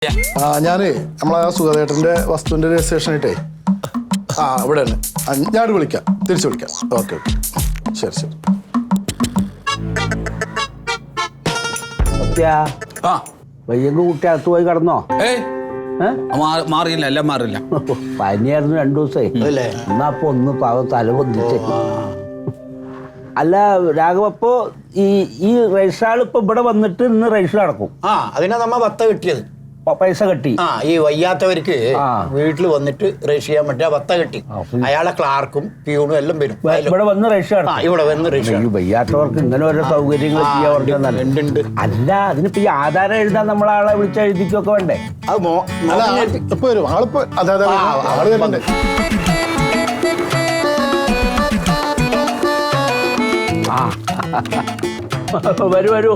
ഞാനേ നമ്മളെ സുഖദേട്ടന്റെ വസ്തുവിന്റെ രജിസ്ട്രേഷൻ ആയിട്ടേ ഇവിടെ തന്നെ ഞാൻ വിളിക്കാം, തിരിച്ചു വിളിക്കാം. ഓക്കെ ഓക്കെ, ശരി ശരി. വയ്യങ്ക് കുട്ടി അകത്ത് പോയി കിടന്നോ? മാറിയില്ല, എല്ലാം മാറില്ല. പനിയായിരുന്നു 2 ദിവസമായി. എന്നാ അപ്പൊ ഒന്ന് തല പൊന്തിച്ച്. അല്ല രാഘവ, അപ്പോ ഈ റൈസാൾ ഇപ്പൊ ഇവിടെ വന്നിട്ട് ഇന്ന് റൈസ് നടക്കും. അതിനാ നമ്മ 10 കിട്ടിയത്. പൈസ കെട്ടി. ഈ വയ്യാത്തവർക്ക് വീട്ടിൽ വന്നിട്ട് രജിസ്റ്റർ ചെയ്യാൻ പറ്റിയ 10 കിട്ടി. അയാളെ ക്ലാർക്കും പ്യൂണും എല്ലാം വരും ഇവിടെ വന്ന് രജിസ്റ്റർ. ഇവിടെ വന്ന് രജിസ്റ്റർ. വയ്യാത്തവർക്ക് ഇങ്ങനെ ഓരോ സൗകര്യങ്ങൾ ചെയ്യാറുണ്ട്. അല്ല അതിനിപ്പോ ഈ ആധാരം എഴുതാൻ നമ്മളാളെ വിളിച്ച് എഴുതിക്കൊക്കെ വേണ്ടേ? അത് വരും ആളിപ്പോ. അതെ അതെ, ആള് തന്നെ. വരൂ വരൂ.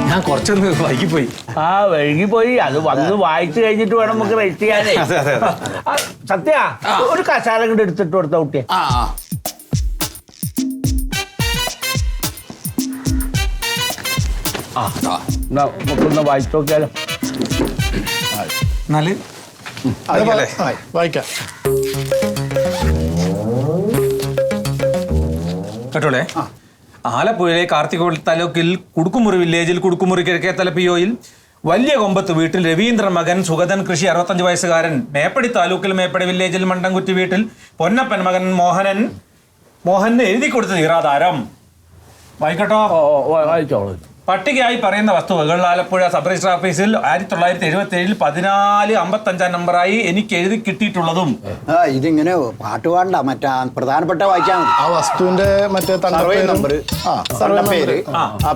ഞാൻ കുറച്ചൊന്ന് വൈകിപ്പോയി. വൈകിപ്പോയി. അത് വന്ന് വായിച്ചു കഴിഞ്ഞിട്ട് വേണം നമുക്ക് റെസ്റ്റ് ചെയ്യാനേ. സത്യ ഒരു കസാല കൂടെ എടുത്തിട്ട് കൊടുത്ത കുട്ടിയെ. നമുക്കൊന്ന് വായിച്ചു നോക്കിയാലോ? വായിക്കാം കേട്ടോളെ. ആലപ്പുഴയിലെ കാർത്തികോൾ താലൂക്കിൽ കുടുക്കുമുറി വില്ലേജിൽ കുടുക്കുമുറി കിഴക്കേത്തല POയിൽ വലിയ കൊമ്പത്ത് വീട്ടിൽ രവീന്ദ്രൻ മകൻ സുഗതൻ കൃഷി 65 വയസ്സുകാരൻ, മേപ്പടി താലൂക്കിൽ മേപ്പടി വില്ലേജിൽ മണ്ടംകുറ്റി വീട്ടിൽ പൊന്നപ്പൻ മകൻ മോഹന് എഴുതി കൊടുത്ത നിറാധാരം. വായിക്കട്ടോ? വായിച്ചോളൂ. പട്ടികയായി പറയുന്ന വസ്തുവകൾ ആലപ്പുഴ സബ് രജിസ്റ്റർ ഓഫീസിൽ 1977 1455 നമ്പറായി എനിക്ക് എഴുതി കിട്ടിയിട്ടുള്ളതും. ഇതിങ്ങനെ പാട്ട് പാടണ്ട, മറ്റേ പ്രധാനപ്പെട്ട വായിച്ചാൽ മതി. ആ വസ്തുവിന്റെ മറ്റേ സർവേ നമ്പർ, പേര്,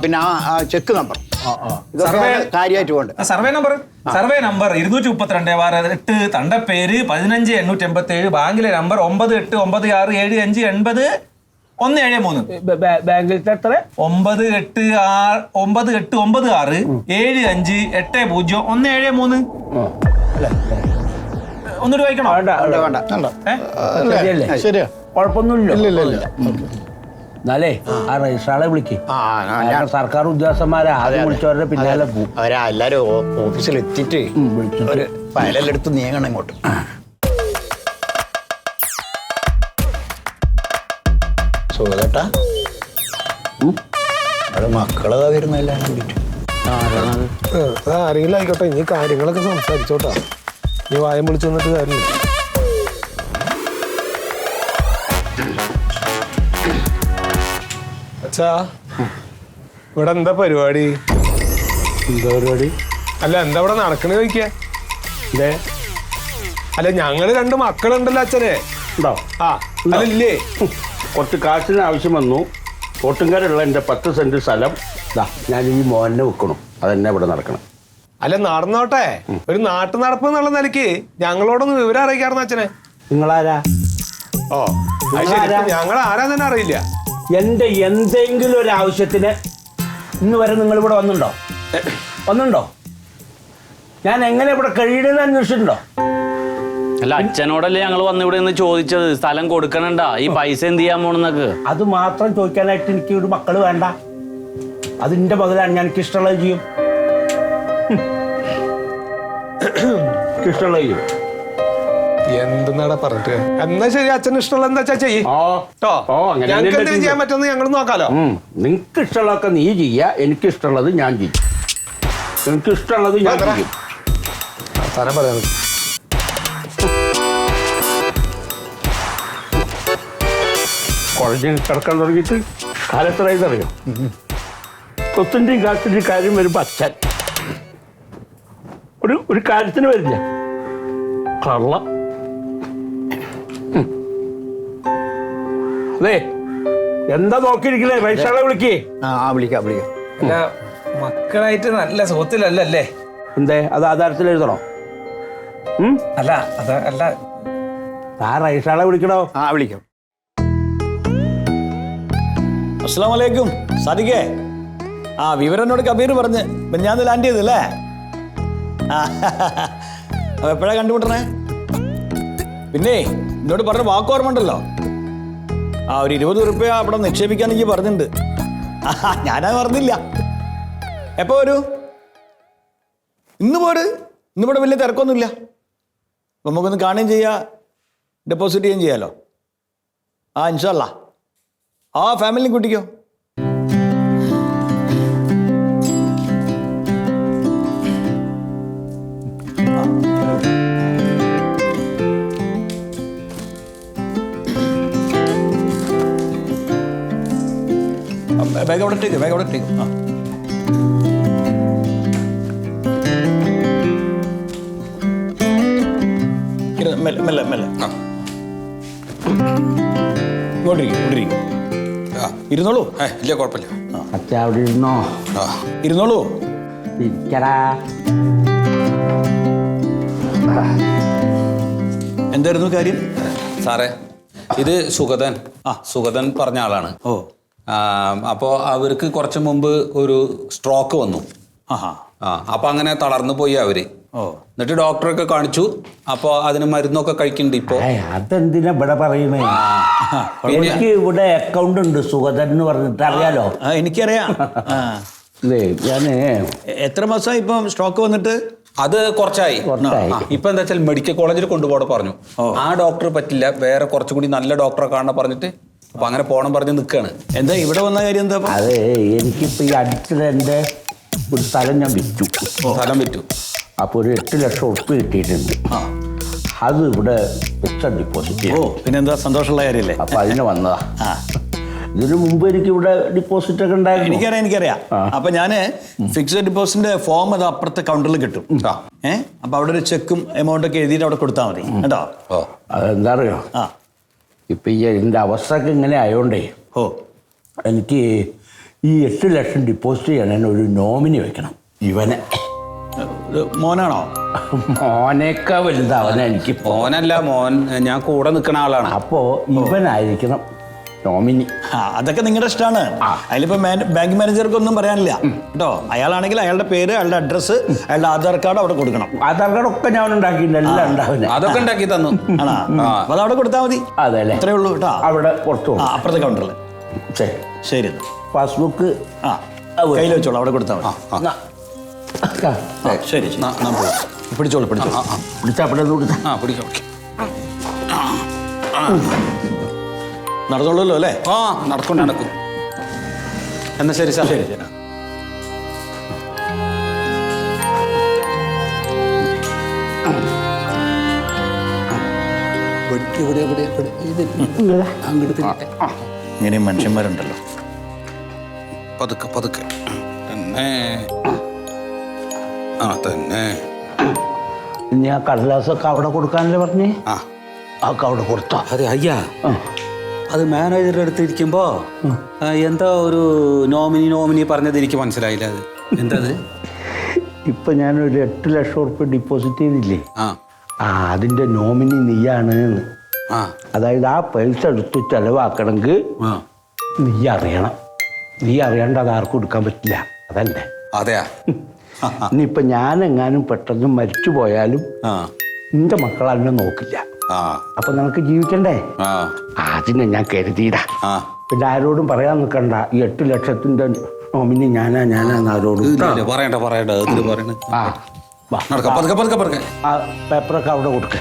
പിന്നെ ആ ചെക്ക് നമ്പർ, കാര്യമായിട്ട് പോകണ്ട. സർവേ നമ്പർ 232/8 തണ്ടപ്പേര് 15887, ബാങ്കിലെ നമ്പർ 98967580 173. ബാങ്കിലത്തെ എത്ര? 98967580 ഒന്നുകൂടി വായിക്കണോ? ശരിയാ, കുഴപ്പമൊന്നുമില്ല. എന്നാലേ ആ രജിസ്ട്രാളെ വിളിക്ക്. സർക്കാർ ഉദ്യോഗസ്ഥന്മാരെ ആദ്യം വിളിച്ചവരുടെ പിന്നാലെ പോകും. അവരാ എല്ലാരും ഓഫീസിൽ എത്തിയിട്ട് ഒരു ഫയലെല്ലാം എടുത്ത് നീങ്ങണം ഇങ്ങോട്ട്. സുഖേട്ടാ, അവിടെ മക്കളതാ വരുന്നല്ല കണ്ടിട്ട്. ആരെങ്കിലും ആയിക്കോട്ടെ, ഇനി കാര്യങ്ങളൊക്കെ സംസാരിച്ചോട്ടാ. നീ വായം വിളിച്ചു വന്നിട്ട് കാര്യമില്ല. അച്ഛാ, ഇവിടെ എന്താ പരിപാടി? അല്ല, എന്താ ഇവിടെ നടക്കണ ചോദിക്കേ? അല്ല, ഞങ്ങള് 2 മക്കളുണ്ടല്ലോ അച്ഛനെ. ഉണ്ടോ? അതല്ലേ കുറച്ച് കാശിന് ആവശ്യം വന്നു. കോട്ടുംകാരുള്ള എൻ്റെ 10 സെന്റ് സ്ഥലം ഞാൻ ഈ മോനെ വെക്കണം. അതെന്നെ ഇവിടെ നടക്കണം. അല്ല, നടന്നോട്ടെ. ഒരു നാട്ടു നടപ്പ് എന്നുള്ള നിലയ്ക്ക് ഞങ്ങളോടൊന്ന് വിവരം അറിയിക്കാറുന്ന അച്ഛനെ. നിങ്ങളാരാ? ഞങ്ങൾ ആരാ തന്നെ അറിയില്ല. എൻ്റെ എന്തെങ്കിലും ഒരു ആവശ്യത്തിന് ഇന്ന് വരെ നിങ്ങൾ ഇവിടെ വന്നിട്ടുണ്ടോ? ഞാൻ എങ്ങനെ ഇവിടെ കഴിയണമെന്ന് അന്വേഷിച്ചിട്ടുണ്ടോ? അല്ല, അച്ഛനോടല്ലേ ഞങ്ങൾ വന്ന് ഇവിടെ നിന്ന് ചോദിച്ചത്, സ്ഥലം കൊടുക്കണണ്ട, ഈ പൈസ എന്ത് ചെയ്യാൻ പോണെന്നൊക്കെ. അത് മാത്രം ചോദിക്കാനായിട്ട് എനിക്ക് ഒരു മക്കള് വേണ്ട. അതിന്റെ മകനാണ്. ഞാൻ എനിക്കിഷ്ടമുള്ളത് ചെയ്യും. ഇഷ്ടമുള്ളത് ചെയ്യും. എന്തെന്നാടാ പറഞ്ഞിട്ട്? എന്നാ ശരി, അച്ഛന് ഇഷ്ടമുള്ള എന്താ വെച്ചാ ചെയ്യ്. ഞങ്ങൾക്ക് എന്തെങ്കിലും ചെയ്യാൻ പറ്റുമെന്ന് ഞങ്ങൾ നോക്കാലോ. നിനക്ക് ഇഷ്ടമുള്ളതൊക്കെ നീ ചെയ്യാ, എനിക്കിഷ്ടമുള്ളത് ഞാൻ ചെയ്യും. എനിക്കിഷ്ടമുള്ളത് ഞാൻ ചെയ്യും. സാധനം പറയാൻ കോളേജിൽ കിടക്കാൻ തുടങ്ങിയിട്ട് കാലത്രയെന്നറിയോ? സ്വത്തിൻ്റെയും കാശിൻ്റെയും കാര്യം വരുമ്പോൾ അച്ഛൻ ഒരു കാര്യത്തിന് വരില്ല. കള്ള. അതെ, എന്താ നോക്കിയിരിക്കലേ? വൈശാളെ വിളിക്കേ. വിളിക്കാം. അല്ല, മക്കളായിട്ട് നല്ല സുഹൃത്തിലല്ലേ? എന്തേ, അത് ആധാരത്തിൽ എഴുതണോ? അല്ല, അല്ല, ആ റൈസാളെ വിളിക്കണോ? വിളിക്കാം. അസ്സലാമു അലൈക്കും സാദിഖേ. വിവരം എന്നോട് കബീർ പറഞ്ഞ് ഞാൻ ലാൻഡ് ചെയ്തല്ലേ. എപ്പോഴാ കണ്ടുമുട്ടണേ? പിന്നെ എന്നോട് പറഞ്ഞ വാക്ക് ഓർമ്മ ഉണ്ടല്ലോ. ഒരു 20 ഉറുപ്പ്യ അവിടെ നിക്ഷേപിക്കാൻ എനിക്ക് പറഞ്ഞിട്ടുണ്ട്. ഞാനത് പറഞ്ഞില്ല. എപ്പോ വരൂ? ഇന്ന് പോര്. ഇന്നിവിടെ വലിയ തിരക്കൊന്നുമില്ല. അപ്പം നമുക്കൊന്ന് കാണുകയും ചെയ്യാം, ഡെപ്പോസിറ്റ് ചെയ്യുകയും ചെയ്യാമല്ലോ. ഇൻഷാ അല്ലാ. ഫാമിലിയും കൂട്ടിക്കോ. ബാഗ് അവിടെ ഇട്ടേക്ക്. മെല്ലെ ഇങ്ങോട്ടിരിക്കും. ഇരുന്നോളൂ. ഇല്ല, കുഴപ്പമില്ല. അച്ഛ അവിടെ ഇരുന്നോ? ഇരുന്നോളൂ. ഇരിക്കടാ. എന്തായിരുന്നു കാര്യം? സാറേ, ഇത് സുഗതൻ പറഞ്ഞ ആളാണ്. അപ്പോൾ അവർക്ക് കുറച്ച് മുമ്പ് ഒരു സ്ട്രോക്ക് വന്നു. അപ്പൊ അങ്ങനെ തളർന്നു പോയി അവര്. എന്നിട്ട് ഡോക്ടറൊക്കെ കാണിച്ചു. അപ്പൊ അതിന് മരുന്നൊക്കെ കഴിക്കുന്നുണ്ട് ഇപ്പോ. അതെന്തിനാ ഇവിടെ പറയണേ? എനിക്ക് ഇവിടെ അക്കൗണ്ട് ഉണ്ട് സുഗതൻ എന്ന് പറഞ്ഞിട്ട്, അറിയാലോ? എനിക്കറിയാം. ഞാന് എത്ര മാസമായി ഇപ്പം സ്ട്രോക്ക് വന്നിട്ട്? അത് കുറച്ചായി. ഇപ്പൊ എന്താ വെച്ചാൽ മെഡിക്കൽ കോളേജിൽ കൊണ്ടുപോകണം പറഞ്ഞു. ആ ഡോക്ടർ പറ്റില്ല, വേറെ കുറച്ചും കൂടി നല്ല ഡോക്ടറെ കാണാൻ പറഞ്ഞിട്ട് അപ്പൊ അങ്ങനെ പോണം പറഞ്ഞ് നിൽക്കാണ്. എന്താ ഇവിടെ വന്ന കാര്യം? എന്താ? അതെ, എനിക്കിപ്പോ ഈ അടുത്തിടെ എൻ്റെ ഒരു സ്ഥലം ഞാൻ വിറ്റു. സ്ഥലം വിറ്റു. അപ്പോൾ ഒരു 8 ലക്ഷം ഉറുപ്പ് കിട്ടിയിട്ടുണ്ട്. അത് ഇവിടെ ഫിക്സഡ് ഡിപ്പോസിറ്റ്. പിന്നെന്താ, സന്തോഷമുള്ള കാര്യമല്ലേ? അപ്പൊ അതിന് വന്നതാ. ഇതിനു മുമ്പ് എനിക്ക് ഇവിടെ ഡിപ്പോസിറ്റ് ഒക്കെ ഉണ്ടായിരുന്നു. എനിക്കറിയാം. അപ്പൊ ഞാന് ഫിക്സഡ് ഡിപ്പോസിറ്റിന്റെ ഫോം അത് അപ്പുറത്തെ കൗണ്ടറിൽ കിട്ടും. അപ്പൊ അവിടെ ഒരു ചെക്കും എമൗണ്ട് ഒക്കെ എഴുതിയിട്ട് അവിടെ കൊടുത്താൽ മതി കേട്ടോ. അതെന്താ അറിയോ, ഇപ്പൊ ഈ ഇതിന്റെ അവസ്ഥയൊക്കെ ഇങ്ങനെ ആയോണ്ടേ എനിക്ക് ഈ 8 ലക്ഷം ഡിപ്പോസിറ്റ് ചെയ്യാൻ ഒരു നോമിനി വെക്കണം. ഇവനെ മോനാണോ? മോനേക്കാ വലുതാ അവനെ. എനിക്ക് മോനല്ല, ഞാൻ കൂടെ നിൽക്കുന്ന ആളാണ്. അപ്പോ ഇവനായിരിക്കണം നോമിനി. അതൊക്കെ നിങ്ങളുടെ ഇഷ്ടമാണ്. അതിലിപ്പോ ബാങ്ക് മാനേജർക്കൊന്നും പറയാനില്ല കേട്ടോ. അയാളാണെങ്കിൽ അയാളുടെ പേര്, അയാളുടെ അഡ്രസ്സ്, അയാളുടെ ആധാർ കാർഡ് അവിടെ കൊടുക്കണം. ആധാർ കാർഡ് ഒക്കെ ഞാൻ ഉണ്ടാക്കിയില്ല, എല്ലാം ഉണ്ടാവില്ല. അതൊക്കെ ഉണ്ടാക്കി തന്നു. അപ്പൊ അതവിടെ കൊടുത്താൽ മതി. അതെ അല്ലേ? അത്രേ ഉള്ളൂ കേട്ടോ. അവിടെ കൊടുത്തു. അപ്പുറത്തെ കൗണ്ടറിൽ. ശരി. പാസ്ബുക്ക് കയ്യിൽ വെച്ചോളൂ, അവിടെ കൊടുത്താൽ മതി. ശരി. പിടിച്ചോളൂ. പിടിച്ചാ പിടിച്ചോ. നടന്നോളൂല്ലോ അല്ലേ? നടക്കും. എന്നാ ശരി സാർ. ശരി. ഇങ്ങനെ മനുഷ്യന്മാരുണ്ടല്ലോ. പതുക്കെ തന്നെ. ഇനി ആ കടലാസൊക്കെ അവിടെ കൊടുക്കാനല്ലേ പറഞ്ഞേ? ഒക്കെ അവിടെ കൊടുത്തോ? അതെ അയ്യാ, അത് മാനേജറുടെ അടുത്ത് ഇരിക്കുമ്പോ എന്താ ഒരു നോമിനി പറഞ്ഞത് എനിക്ക് മനസ്സിലായില്ല. അത് എന്താ? ഇപ്പൊ ഞാനൊരു 8 ലക്ഷം ഉറുപ്പ് ഡിപ്പോസിറ്റ് ചെയ്തില്ലേ, അതിന്റെ നോമിനി നീയാണ്. അതായത് ആ പൈസ എടുത്ത് ചെലവാക്കണമെങ്കിൽ നീ അറിയണം. നീ അറിയാണ്ട് അത് ആർക്കും കൊടുക്കാൻ പറ്റില്ല. അതല്ലേ? അതെയാ. ഇനിയിപ്പൊ ഞാനെങ്ങാനും പെട്ടെന്ന് മരിച്ചു പോയാലും നിന്റെ മക്കൾ അതിനെ നോക്കില്ല. അപ്പൊ നിനക്ക് ജീവിക്കണ്ടേ? അതിനെ ഞാൻ കരുതിയിടാ. പിന്നെ ആരോടും പറയാൻ നിൽക്കണ്ട. ഈ 8 ലക്ഷത്തിന്റെ നോമിനി ഞാനാന്ന് ആരോടും പറയണ്ട. ആ പേപ്പറൊക്കെ അവിടെ കൊടുക്ക.